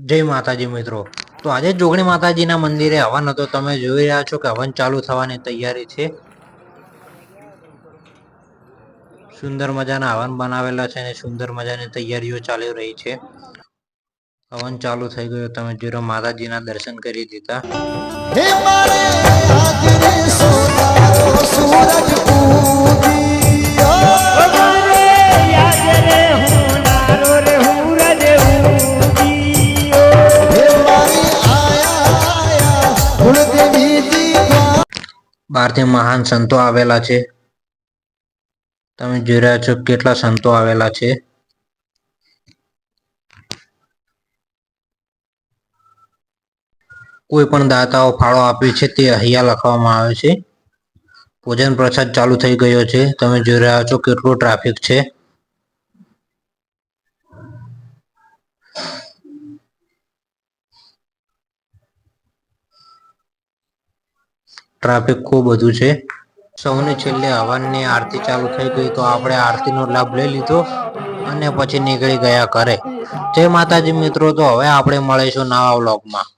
જય માતાજી મિત્રો। તો આજે જોગણી માતાજીના મંદિરે હવન હતો। તમે જોઈ રહ્યા છો કે હવન ચાલુ થવાની તૈયારી છે। સુંદર મજાના હવન બનાવેલા છે અને સુંદર મજાની તૈયારીઓ ચાલી રહી છે। હવન ચાલુ થઈ ગયો। તમે જોઈ માતાજીના દર્શન કરી દીધા। હે મારે હાજરે સોનારો સૂરજ પૂજ્યો મારે હાજરે હોનારો રે સૂરજ પૂજ્યો હે મારી આયા કુળદેવીજી બહારથી મહાન સંતો આવેલા છે। તમે જોઈ રહ્યા છો કેટલા સંતો આવેલા છે। કોઈ પણ દાતાઓ ફાળો આપ્યો છે તે અહીંયા લખવામાં આવે છે। ભોજન પ્રસાદ ચાલુ થઈ ગયો છે। તમે જોઈ રહ્યા છો કેટલું ટ્રાફિક છે। ટ્રાફિક ખૂબ વધુ છે। સૌની છેલ્લે હવનની આરતી ચાલુ થઈ ગઈ તો આપણે આરતીનો લાભ લઈ લીધો અને પછી નીકળી ગયા ઘરે। જય માતાજી મિત્રો। તો હવે આપણે મળીશું નવા વ્લોગમાં।